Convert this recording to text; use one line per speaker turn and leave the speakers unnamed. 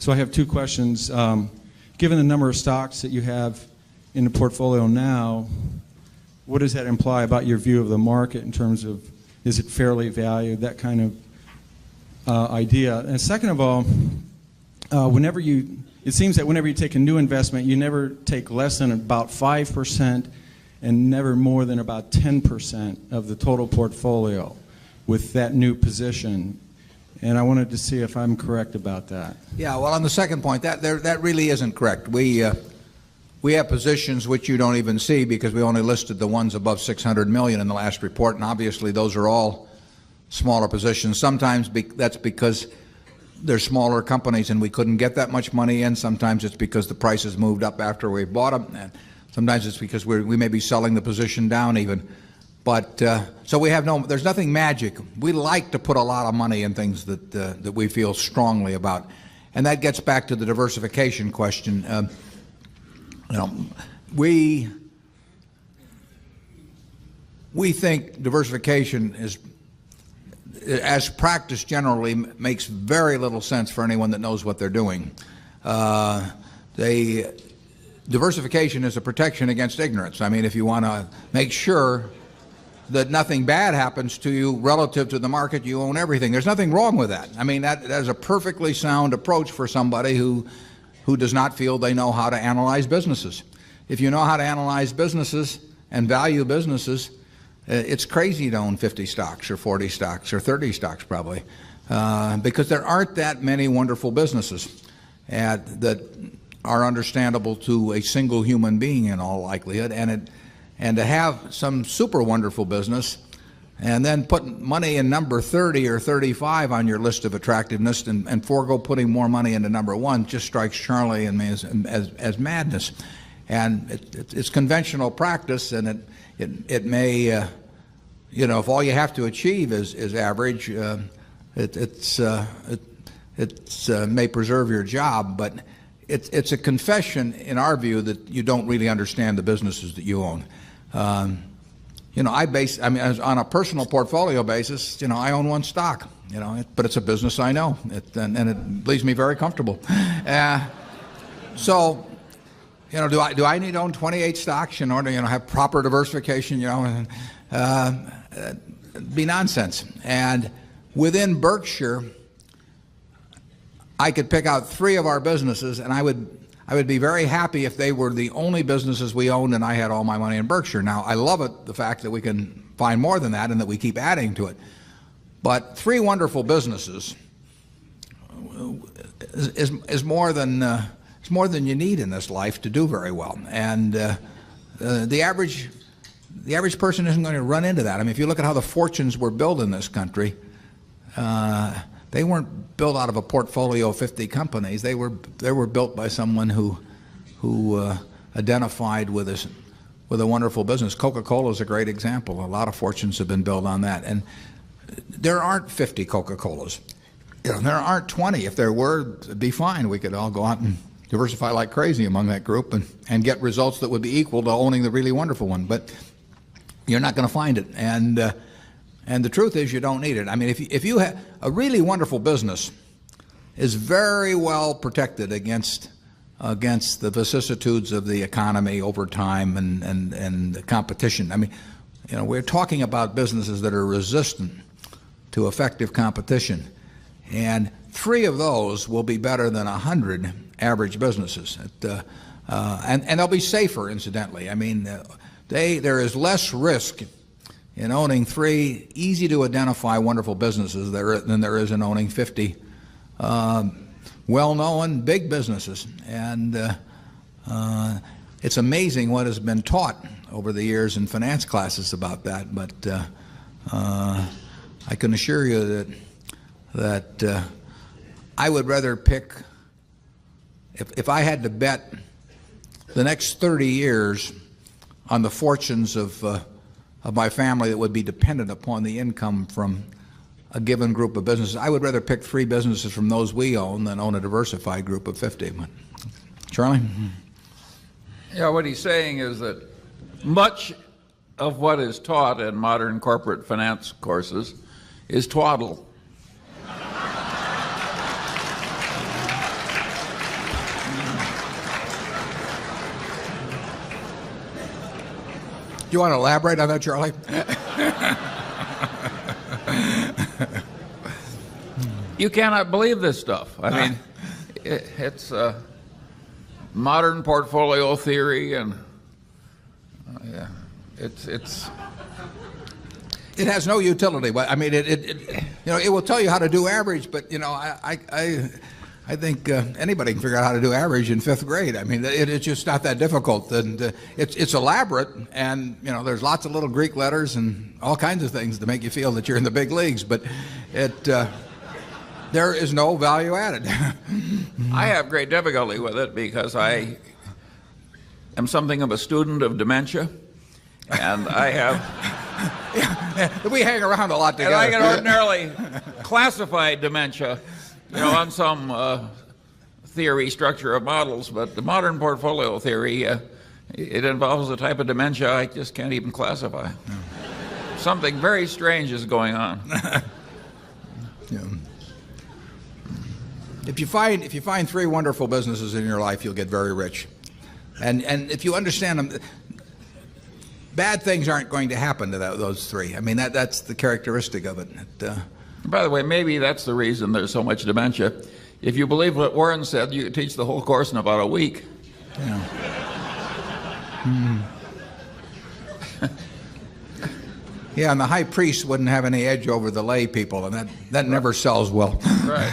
So I have two questions. Given the number of stocks that you have in the portfolio now, what does that imply about your view of the market in terms of, is it fairly valued, that kind of idea? And second of all, it seems that whenever you take a new investment, you never take less than about 5% and never more than about 10% of the total portfolio with that new position. And I wanted to see if I'm correct about that.
Yeah, well, on the second point, that really isn't correct. We have positions which you don't even see because we only listed the ones above 600 million in the last report, and obviously those are all smaller positions. Sometimes that's because they're smaller companies and we couldn't get that much money in. Sometimes it's because the prices moved up after we bought them, and sometimes it's because we may be selling the position down even. But so there's nothing magic. We like to put a lot of money in things that we feel strongly about, and that gets back to the diversification question. We think diversification is, as practiced generally, makes very little sense for anyone that knows what they're doing. Diversification is a protection against ignorance. I mean, if you want to make sure that nothing bad happens to you relative to the market, you own everything. There's nothing wrong with that. I mean, that is a perfectly sound approach for somebody who does not feel they know how to analyze businesses. If you know how to analyze businesses and value businesses, it's crazy to own 50 stocks or 40 stocks or 30 stocks probably, because there aren't that many wonderful businesses that are understandable to a single human being in all likelihood. And to have some super wonderful business and then put money in number 30 or 35 on your list of attractiveness and forego putting more money into number 1 just strikes Charlie and me as madness. And it's conventional practice, and it may, if all you have to achieve is average, it may preserve your job, but it's a confession in our view that you don't really understand the businesses that you own. On a personal portfolio basis, I own one stock, but it's a business I know, and it leaves me very comfortable. So, do I need to own 28 stocks in order to, have proper diversification? It'd be nonsense. And within Berkshire, I could pick out 3 of our businesses, and I would be very happy if they were the only businesses we owned and I had all my money in Berkshire. Now, I love it, the fact that we can find more than that and that we keep adding to it. But 3 wonderful businesses is more than you need in this life to do very well. And the average person isn't going to run into that. I mean, if you look at how the fortunes were built in this country, they weren't built out of a portfolio of 50 companies. They were built by someone who identified with a wonderful business. Coca-Cola is a great example. A lot of fortunes have been built on that. And there aren't 50 Coca-Colas. There aren't 20. If there were, it'd be fine. We could all go out and diversify like crazy among that group and get results that would be equal to owning the really wonderful one. But you're not going to find it. And the truth is, you don't need it. I mean, if you have a really wonderful business, is very well protected against the vicissitudes of the economy over time and the competition. I mean, we're talking about businesses that are resistant to effective competition, and 3 of those will be better than 100 average businesses, and they'll be safer, incidentally. I mean, there is less risk in owning 3 easy to identify wonderful businesses than there is in owning 50 well-known big businesses. And it's amazing what has been taught over the years in finance classes about that. But I can assure you that I would rather pick, if I had to bet the next 30 years on the fortunes of my family that would be dependent upon the income from a given group of businesses, I would rather pick 3 businesses from those we own than own a diversified group of 50. Charlie?
Yeah, what he's saying is that much of what is taught in modern corporate finance courses is twaddle.
you want to elaborate on that, Charlie?
You cannot believe this stuff. I mean, it's modern portfolio theory, and yeah, it's.
It has no utility. I mean, it will tell you how to do average, but I think anybody can figure out how to do average in 5th grade. I mean, it's just not that difficult, and it's elaborate, and there's lots of little Greek letters and all kinds of things to make you feel that you're in the big leagues, but there is no value added.
I have great difficulty with it because I am something of a student of dementia, and I have.
We hang around a lot together.
And I can ordinarily classify dementia, on some theory structure of models, but the modern portfolio theory, it involves a type of dementia I just can't even classify. No. Something very strange is going on.
Yeah. If you find 3 wonderful businesses in your life, you'll get very rich, and if you understand them, bad things aren't going to happen to those 3. I mean, that's the characteristic of it.
By the way, maybe that's the reason there's so much dementia. If you believe what Warren said, you could teach the whole course in about a week.
Yeah. Yeah, and the high priest wouldn't have any edge over the lay people, and that never sells well.
Right.